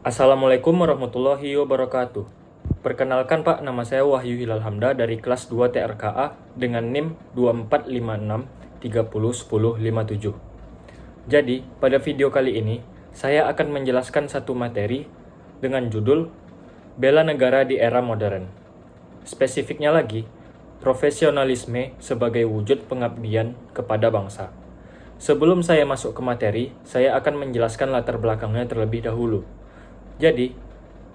Assalamualaikum warahmatullahi wabarakatuh. Perkenalkan Pak, nama saya Wahyu Hilal Hamda dari kelas 2 TRKA dengan NIM 2456301057. Jadi, pada video kali ini, saya akan menjelaskan satu materi dengan judul Bela Negara di Era Modern. Spesifiknya lagi, profesionalisme sebagai wujud pengabdian kepada bangsa. Sebelum saya masuk ke materi, saya akan menjelaskan latar belakangnya terlebih dahulu. Jadi,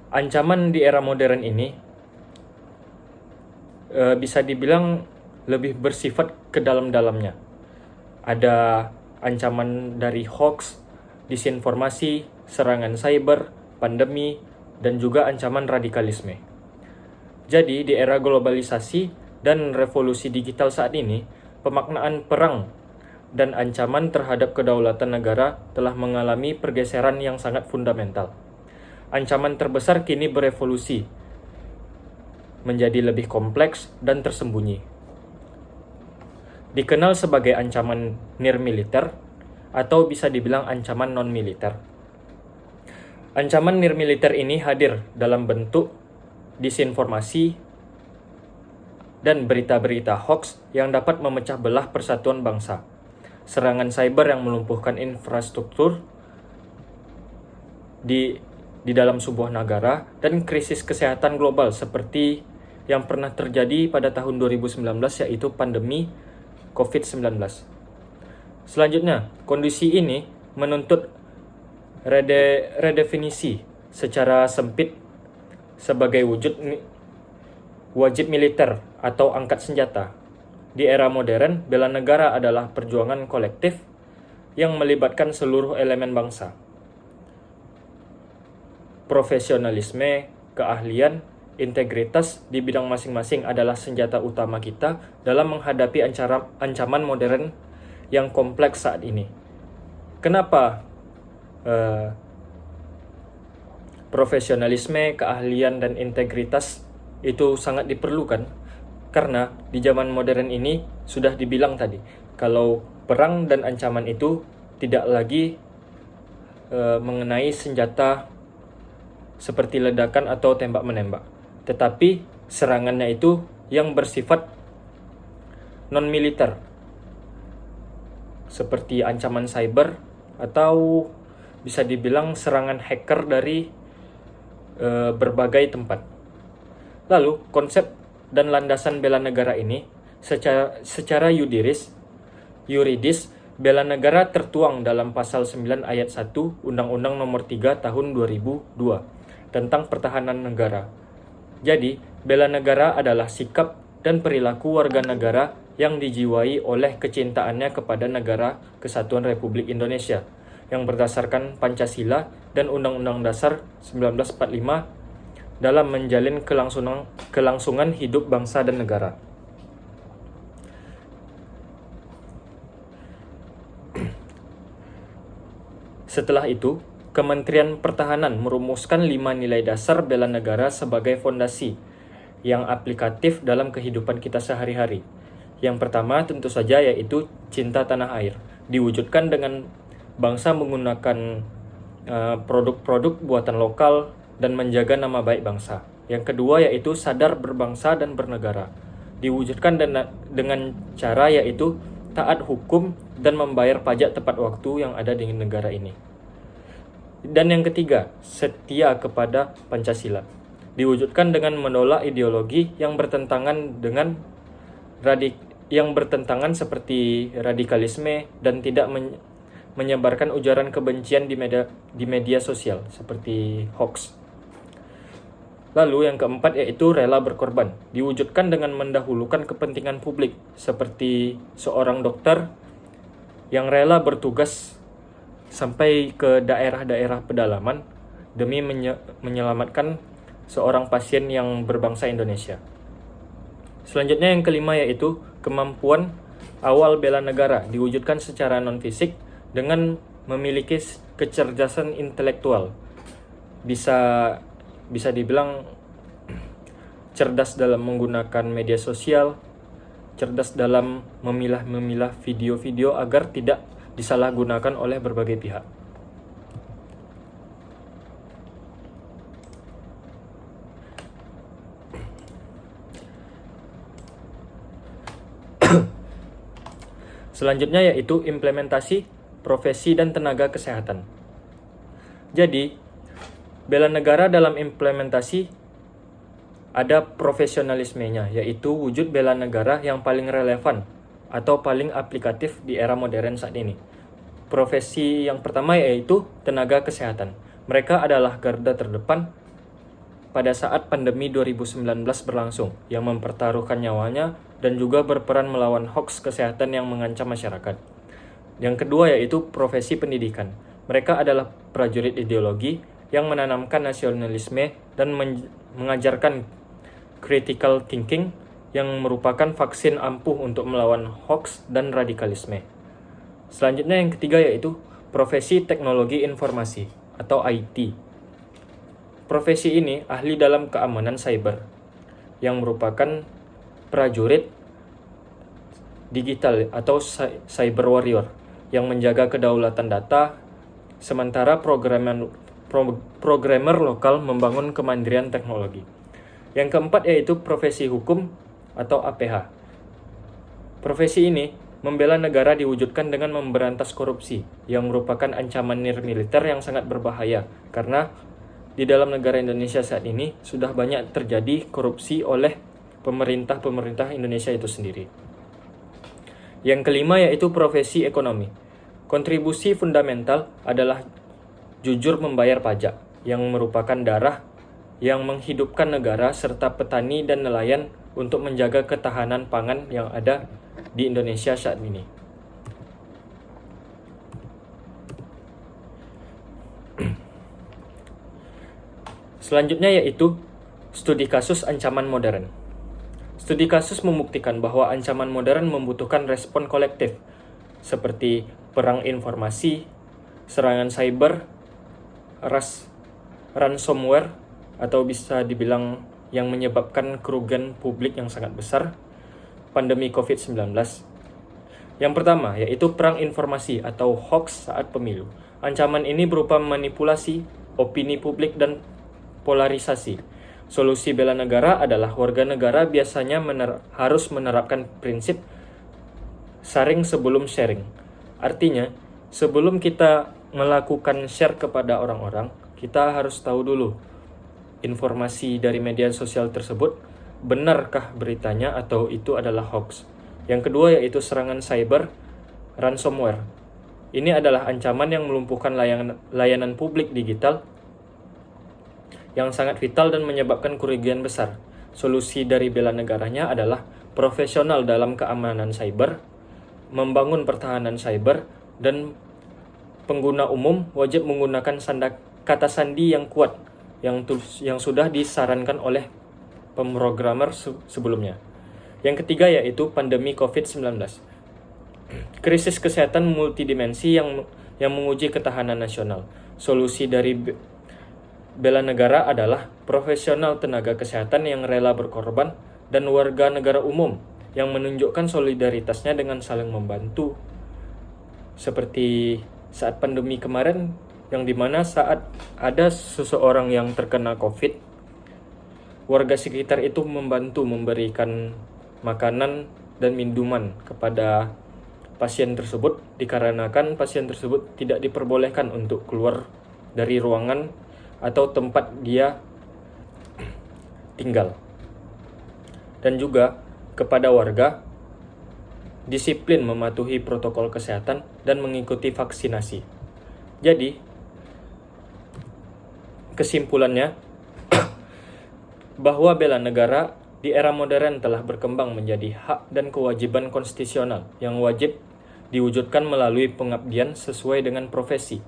ancaman di era modern ini bisa dibilang lebih bersifat ke dalam-dalamnya. Ada ancaman dari hoax, disinformasi, serangan cyber, pandemi, dan juga ancaman radikalisme. Jadi, di era globalisasi dan revolusi digital saat ini, pemaknaan perang dan ancaman terhadap kedaulatan negara telah mengalami pergeseran yang sangat fundamental. Ancaman terbesar kini berevolusi menjadi lebih kompleks dan tersembunyi. Dikenal sebagai ancaman nirmiliter atau bisa dibilang ancaman non-militer. Ancaman nirmiliter ini hadir dalam bentuk disinformasi dan berita-berita hoax yang dapat memecah belah persatuan bangsa. Serangan cyber yang melumpuhkan infrastruktur di dalam sebuah negara, dan krisis kesehatan global seperti yang pernah terjadi pada tahun 2019, yaitu pandemi COVID-19. Selanjutnya, kondisi ini menuntut redefinisi secara sempit sebagai wajib militer atau angkat senjata. Di era modern, bela negara adalah perjuangan kolektif yang melibatkan seluruh elemen bangsa. Profesionalisme, keahlian, integritas di bidang masing-masing adalah senjata utama kita dalam menghadapi ancaman modern yang kompleks saat ini. Kenapa profesionalisme, keahlian, dan integritas itu sangat diperlukan? Karena di zaman modern ini sudah dibilang tadi, kalau perang dan ancaman itu tidak lagi mengenai senjata seperti ledakan atau tembak-menembak, tetapi serangannya itu yang bersifat non-militer, seperti ancaman cyber atau bisa dibilang serangan hacker dari berbagai tempat. Lalu, konsep dan landasan bela negara ini secara yuridis, bela negara tertuang dalam pasal 9 ayat 1 Undang-Undang Nomor 3 Tahun 2002 tentang pertahanan negara. Jadi, bela negara adalah sikap dan perilaku warga negara yang dijiwai oleh kecintaannya kepada negara Kesatuan Republik Indonesia yang berdasarkan Pancasila dan Undang-Undang Dasar 1945 dalam menjalin kelangsungan hidup bangsa dan negara. Setelah itu, Kementerian Pertahanan merumuskan 5 nilai dasar bela negara sebagai fondasi yang aplikatif dalam kehidupan kita sehari-hari. Yang pertama tentu saja yaitu cinta tanah air, diwujudkan dengan bangsa menggunakan produk-produk buatan lokal dan menjaga nama baik bangsa. Yang kedua yaitu sadar berbangsa dan bernegara, diwujudkan dengan cara yaitu taat hukum dan membayar pajak tepat waktu yang ada di negara ini. Dan yang ketiga, setia kepada Pancasila, diwujudkan dengan menolak ideologi yang bertentangan seperti radikalisme dan tidak menyebarkan ujaran kebencian di media sosial seperti hoax. Lalu yang keempat yaitu rela berkorban, diwujudkan dengan mendahulukan kepentingan publik seperti seorang dokter yang rela bertugas sampai ke daerah-daerah pedalaman demi menyelamatkan seorang pasien yang berbangsa Indonesia. Selanjutnya yang kelima yaitu kemampuan awal bela negara, diwujudkan secara non-fisik dengan memiliki kecerdasan intelektual. Bisa dibilang cerdas dalam menggunakan media sosial, cerdas dalam memilah video-video agar tidak disalahgunakan oleh berbagai pihak. Selanjutnya yaitu implementasi profesi dan tenaga kesehatan. Jadi, bela negara dalam implementasi ada profesionalismenya, yaitu wujud bela negara yang paling relevan atau paling aplikatif di era modern saat ini. Profesi yang pertama yaitu tenaga kesehatan. Mereka adalah garda terdepan pada saat pandemi 2019 berlangsung, yang mempertaruhkan nyawanya dan juga berperan melawan hoaks kesehatan yang mengancam masyarakat. Yang kedua yaitu profesi pendidikan. Mereka adalah prajurit ideologi yang menanamkan nasionalisme dan mengajarkan critical thinking yang merupakan vaksin ampuh untuk melawan hoaks dan radikalisme. Selanjutnya yang ketiga yaitu profesi teknologi informasi atau IT. Profesi ini ahli dalam keamanan cyber yang merupakan prajurit digital atau cyber warrior yang menjaga kedaulatan data, sementara programmer lokal membangun kemandirian teknologi. Yang keempat yaitu profesi hukum atau APH. Profesi ini membela negara diwujudkan dengan memberantas korupsi yang merupakan ancaman militer yang sangat berbahaya karena di dalam negara Indonesia saat ini sudah banyak terjadi korupsi oleh pemerintah Indonesia itu sendiri. Yang kelima yaitu profesi ekonomi. Kontribusi fundamental adalah jujur membayar pajak yang merupakan darah yang menghidupkan negara serta petani dan nelayan untuk menjaga ketahanan pangan yang ada di Indonesia saat ini. Selanjutnya yaitu studi kasus ancaman modern. Studi kasus membuktikan bahwa ancaman modern membutuhkan respon kolektif seperti perang informasi, serangan cyber, ransomware atau bisa dibilang yang menyebabkan kerugian publik yang sangat besar, pandemi COVID-19. Yang pertama yaitu perang informasi atau hoax saat pemilu. Ancaman ini berupa manipulasi opini publik dan polarisasi. Solusi bela negara adalah warga negara biasanya harus menerapkan prinsip sharing sebelum sharing. Artinya, sebelum kita melakukan share kepada orang-orang, kita harus tahu dulu informasi dari media sosial tersebut, benarkah beritanya atau itu adalah hoax. Yang kedua yaitu serangan cyber, ransomware. Ini adalah ancaman yang melumpuhkan layanan publik digital yang sangat vital dan menyebabkan kerugian besar. Solusi dari bela negaranya adalah profesional dalam keamanan cyber, membangun pertahanan cyber, dan pengguna umum wajib menggunakan kata sandi yang kuat yang sudah disarankan oleh pemrogramer sebelumnya. Yang ketiga yaitu pandemi COVID-19. Krisis kesehatan multidimensi yang menguji ketahanan nasional. Solusi dari bela negara adalah profesional tenaga kesehatan yang rela berkorban dan warga negara umum yang menunjukkan solidaritasnya dengan saling membantu. Seperti saat pandemi kemarin, yang dimana saat ada seseorang yang terkena COVID, warga sekitar itu membantu memberikan makanan dan minuman kepada pasien tersebut, dikarenakan pasien tersebut tidak diperbolehkan untuk keluar dari ruangan atau tempat dia tinggal. Dan juga kepada warga, disiplin mematuhi protokol kesehatan dan mengikuti vaksinasi. Jadi, kesimpulannya, bahwa bela negara di era modern telah berkembang menjadi hak dan kewajiban konstitusional yang wajib diwujudkan melalui pengabdian sesuai dengan profesi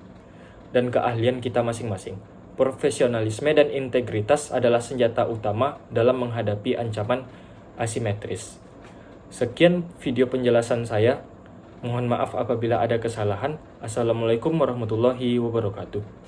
dan keahlian kita masing-masing. Profesionalisme dan integritas adalah senjata utama dalam menghadapi ancaman asimetris. Sekian video penjelasan saya. Mohon maaf apabila ada kesalahan. Assalamualaikum warahmatullahi wabarakatuh.